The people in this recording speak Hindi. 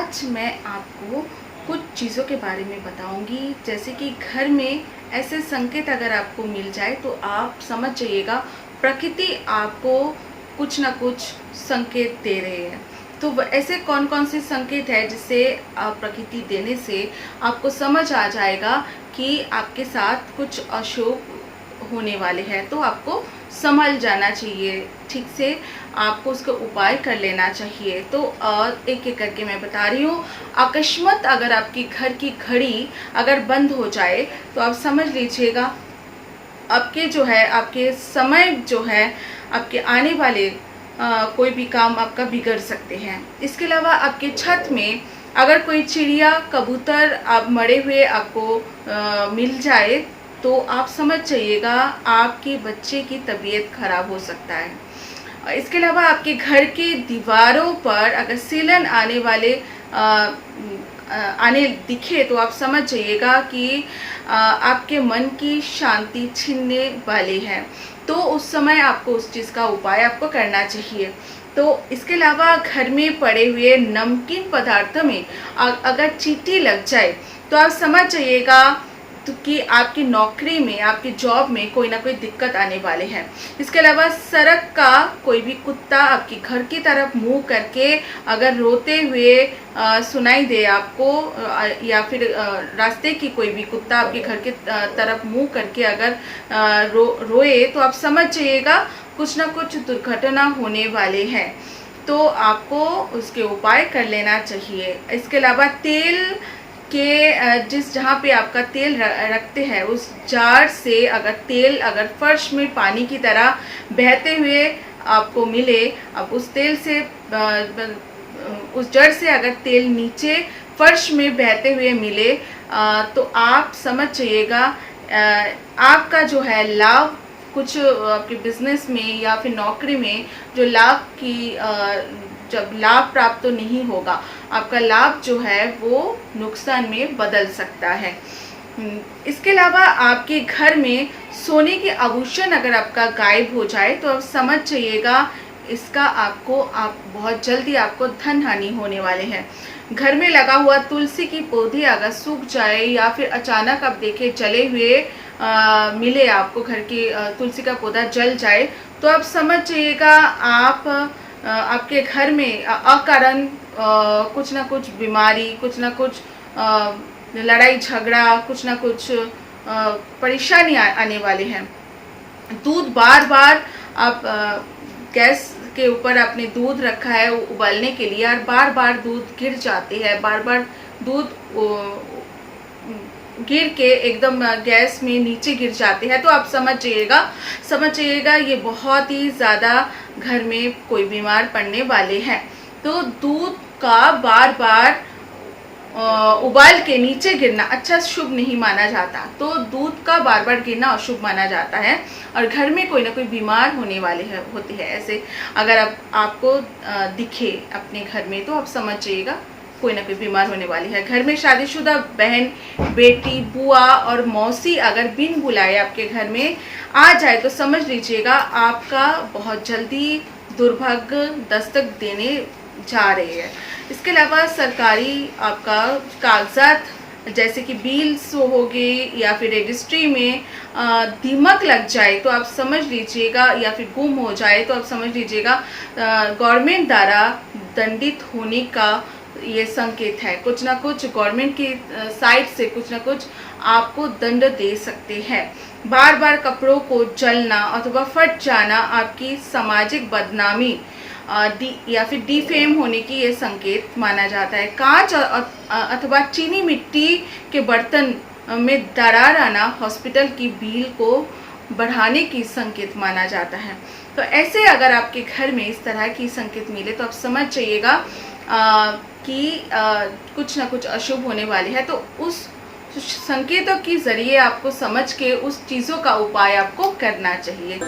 आज मैं आपको कुछ चीज़ों के बारे में बताऊंगी, जैसे कि घर में ऐसे संकेत अगर आपको मिल जाए तो आप समझ जाइएगा प्रकृति आपको कुछ ना कुछ संकेत दे रहे हैं। तो ऐसे कौन कौन से संकेत है जिससे आप प्रकृति देने से आपको समझ आ जाएगा कि आपके साथ कुछ अशुभ होने वाले हैं, तो आपको संभल जाना चाहिए, ठीक से आपको उसका उपाय कर लेना चाहिए। तो एक एक करके मैं बता रही हूँ। अकस्मात अगर आपकी घर की घड़ी अगर बंद हो जाए तो आप समझ लीजिएगा आपके जो है आपके समय जो है आपके आने वाले कोई भी काम आपका बिगड़ सकते हैं। इसके अलावा आपके छत में अगर कोई चिड़िया कबूतर आप मरे हुए आपको मिल जाए तो आप समझ जाइएगा आपके बच्चे की तबीयत खराब हो सकता है। इसके अलावा आपके घर की दीवारों पर अगर सीलन आने दिखे तो आप समझ जाइएगा कि आपके मन की शांति छीनने वाले हैं, तो उस समय आपको उस चीज़ का उपाय आपको करना चाहिए। तो इसके अलावा घर में पड़े हुए नमकीन पदार्थों में अगर चींटी लग जाए तो आप समझ जाइएगा कि आपकी नौकरी में आपकी जॉब में कोई ना कोई दिक्कत आने वाले हैं। इसके अलावा सड़क का कोई भी कुत्ता आपके घर की तरफ मुंह करके अगर रोते हुए सुनाई दे आपको, या फिर रास्ते की कोई भी कुत्ता आपके घर के तरफ मुंह करके अगर रोए तो आप समझ जाइएगा कुछ ना कुछ दुर्घटना होने वाले हैं, तो आपको उसके उपाय कर लेना चाहिए। इसके अलावा तेल के जिस जहाँ पे आपका तेल रखते हैं उस जार से अगर तेल अगर फर्श में पानी की तरह बहते हुए आपको मिले, अब उस तेल से उस जार से अगर तेल नीचे फर्श में बहते हुए मिले तो आप समझ जाइएगा आपका जो है लाभ कुछ आपके बिजनेस में या फिर नौकरी में जो लाभ की जब लाभ प्राप्त तो नहीं होगा, आपका लाभ जो है वो नुकसान में बदल सकता है। इसके अलावा आपके घर में सोने के आभूषण अगर आपका गायब हो जाए तो आप समझ जाइएगा इसका आप बहुत जल्दी आपको धन हानि होने वाले हैं। घर में लगा हुआ तुलसी की पौधे अगर सूख जाए या फिर अचानक आप देखें जले हुए मिले आपको, घर की तुलसी का पौधा जल जाए तो आप समझ जाइएगा आपके घर में अकारण कुछ ना कुछ बीमारी, कुछ ना कुछ लड़ाई झगड़ा, कुछ ना कुछ परेशानी आने वाले हैं। दूध बार बार आप गैस के ऊपर आपने दूध रखा है उबालने के लिए और बार बार दूध गिर जाते हैं, बार बार दूध गिर के एकदम गैस में नीचे गिर जाते हैं, तो आप समझ जाइएगा ये बहुत ही ज़्यादा घर में कोई बीमार पड़ने वाले हैं। तो दूध का बार बार उबाल के नीचे गिरना अच्छा शुभ नहीं माना जाता, तो दूध का बार बार गिरना अशुभ माना जाता है और घर में कोई ना कोई बीमार होने वाले होते हैं। ऐसे अगर आपको दिखे अपने घर में तो आप समझ जाइएगा कोई ना कोई बीमार होने वाली है। घर में शादीशुदा बहन, बेटी, बुआ और मौसी अगर बिन बुलाए आपके घर में आ जाए तो समझ लीजिएगा आपका बहुत जल्दी दुर्भाग्य दस्तक देने जा रही है। इसके अलावा सरकारी आपका कागजात जैसे कि बिल्स हो गए या फिर रजिस्ट्री में दीमक लग जाए तो आप समझ लीजिएगा, या फिर गुम हो जाए तो आप समझ लीजिएगा गवर्नमेंट द्वारा दंडित होने का ये संकेत है। कुछ ना कुछ गवर्नमेंट की साइड से कुछ ना कुछ आपको दंड दे सकते हैं। बार बार कपड़ों को जलना अथवा फट जाना आपकी सामाजिक बदनामी या फिर डिफेम होने की ये संकेत माना जाता है। कांच अथवा चीनी मिट्टी के बर्तन में दरार आना हॉस्पिटल की बिल को बढ़ाने की संकेत माना जाता है। तो ऐसे अगर आपके घर में इस तरह की संकेत मिले तो आप समझ जाइएगा कि कुछ ना कुछ अशुभ होने वाले है। तो उस संकेतों के जरिए आपको समझ के उस चीज़ों का उपाय आपको करना चाहिए।